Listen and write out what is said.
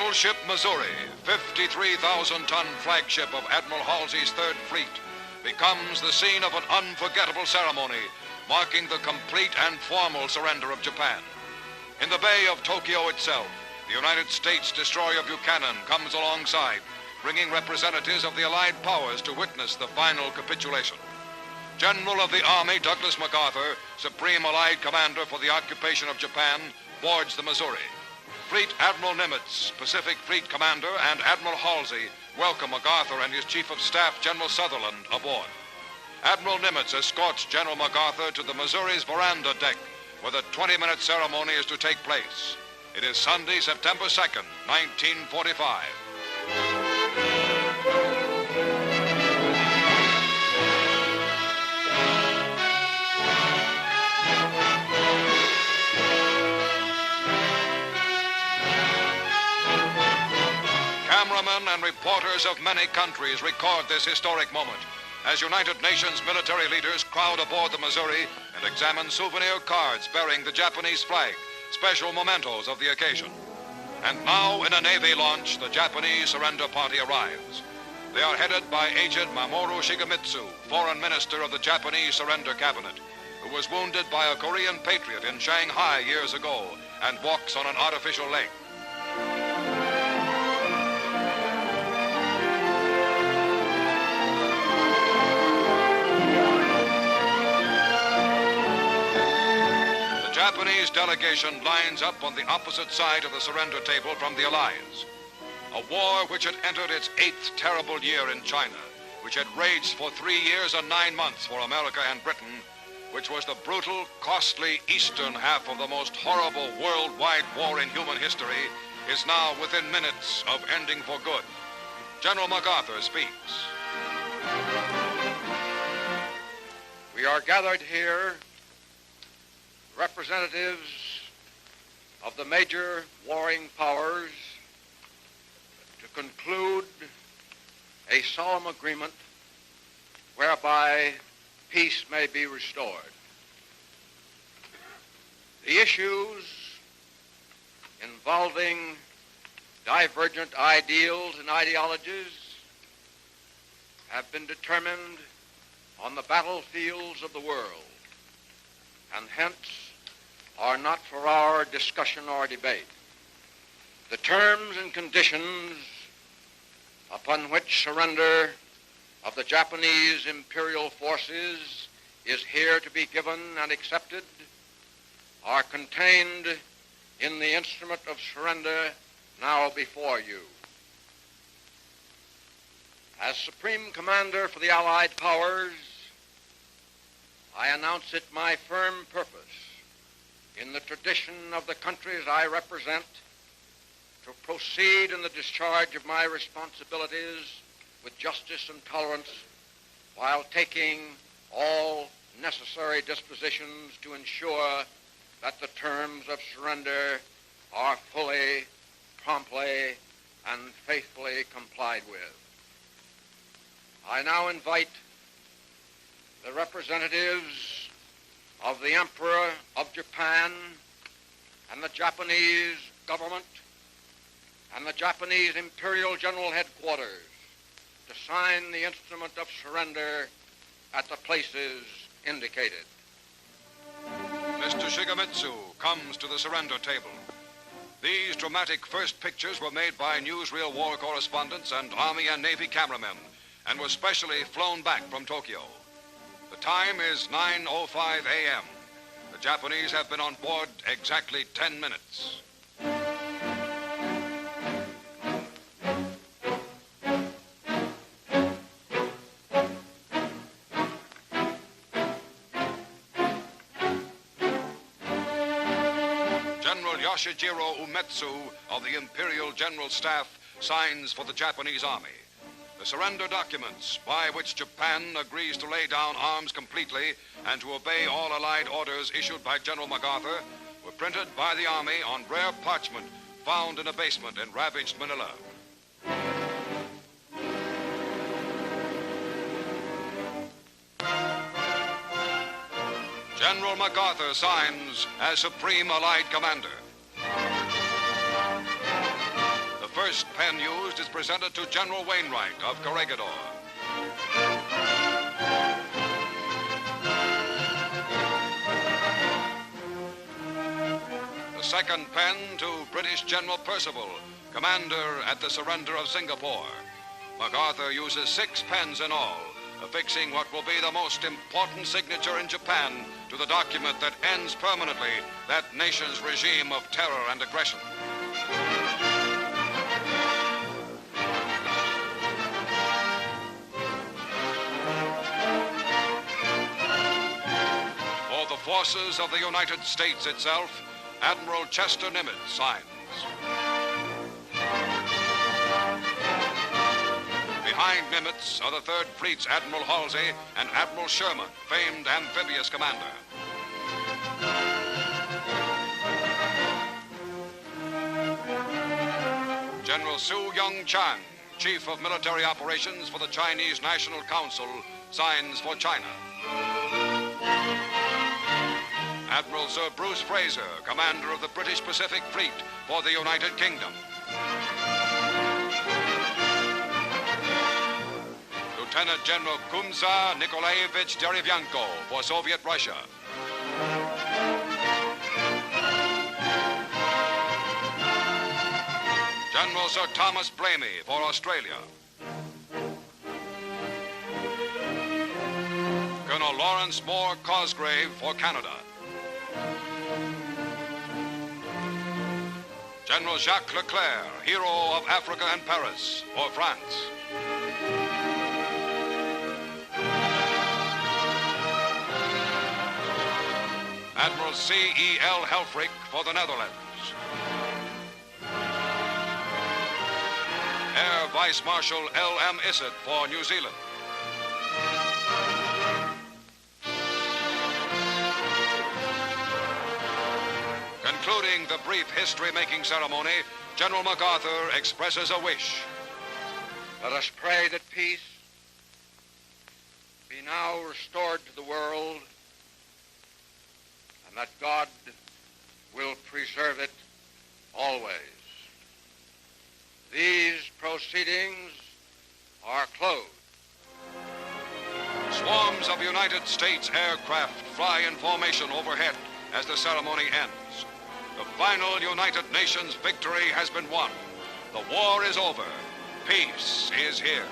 Battleship Missouri, 53,000-ton flagship of Admiral Halsey's Third Fleet, becomes the scene of an unforgettable ceremony marking the complete and formal surrender of Japan. In the Bay of Tokyo itself, the United States destroyer Buchanan comes alongside, bringing representatives of the Allied powers to witness the final capitulation. General of the Army Douglas MacArthur, Supreme Allied Commander for the occupation of Japan, boards the Missouri. Fleet Admiral Nimitz, Pacific Fleet Commander, and Admiral Halsey welcome MacArthur and his Chief of Staff, General Sutherland, aboard. Admiral Nimitz escorts General MacArthur to the Missouri's veranda deck, where the 20-minute ceremony is to take place. It is Sunday, September 2nd, 1945. Cameramen and reporters of many countries record this historic moment as United Nations military leaders crowd aboard the Missouri and examine souvenir cards bearing the Japanese flag, special mementos of the occasion. And now, in a Navy launch, the Japanese surrender party arrives. They are headed by Agent Mamoru Shigemitsu, Foreign Minister of the Japanese Surrender Cabinet, who was wounded by a Korean patriot in Shanghai years ago and walks on an artificial leg. The Japanese delegation lines up on the opposite side of the surrender table from the Allies. A war which had entered its 8th terrible year in China, which had raged for 3 years and 9 months for America and Britain, which was the brutal, costly eastern half of the most horrible worldwide war in human history, is now within minutes of ending for good. General MacArthur speaks. We are gathered here, representatives of the major warring powers, to conclude a solemn agreement whereby peace may be restored. The issues involving divergent ideals and ideologies have been determined on the battlefields of the world, and hence are not for our discussion or debate. The terms and conditions upon which surrender of the Japanese imperial forces is here to be given and accepted are contained in the instrument of surrender now before you. As Supreme Commander for the Allied Powers, I announce it my firm purpose, in the tradition of the countries I represent, to proceed in the discharge of my responsibilities with justice and tolerance, while taking all necessary dispositions to ensure that the terms of surrender are fully, promptly, and faithfully complied with. I now invite the representatives of the Emperor of Japan and the Japanese government and the Japanese Imperial General Headquarters to sign the instrument of surrender at the places indicated. Mr. Shigemitsu comes to the surrender table. These dramatic first pictures were made by newsreel war correspondents and Army and Navy cameramen and were specially flown back from Tokyo. The time is 9:05 a.m. The Japanese have been on board exactly 10 minutes. General Yoshijiro Umetsu of the Imperial General Staff signs for the Japanese Army. The surrender documents by which Japan agrees to lay down arms completely and to obey all Allied orders issued by General MacArthur were printed by the Army on rare parchment found in a basement in ravaged Manila. General MacArthur signs as Supreme Allied Commander. The first pen used is presented to General Wainwright of Corregidor. The second pen to British General Percival, commander at the surrender of Singapore. MacArthur uses 6 pens in all, affixing what will be the most important signature in Japan to the document that ends permanently that nation's regime of terror and aggression. For the forces of the United States itself, Admiral Chester Nimitz signs. Behind Nimitz are the Third Fleet's Admiral Halsey and Admiral Sherman, famed amphibious commander. General Su Young Chang, Chief of Military Operations for the Chinese National Council, signs for China. Admiral Sir Bruce Fraser, commander of the British Pacific Fleet for the United Kingdom. Lieutenant General Kumza Nikolaevich Derevyanko for Soviet Russia. General Sir Thomas Blamey for Australia. Colonel Lawrence Moore Cosgrave for Canada. General Jacques Leclerc, hero of Africa and Paris, for France. Admiral C.E.L. Helfrich for the Netherlands. Air Vice Marshal L.M. Issett for New Zealand. Concluding the brief history-making ceremony, General MacArthur expresses a wish. Let us pray that peace be now restored to the world and that God will preserve it always. These proceedings are closed. Swarms of United States aircraft fly in formation overhead as the ceremony ends. The final United Nations victory has been won. The war is over. Peace is here.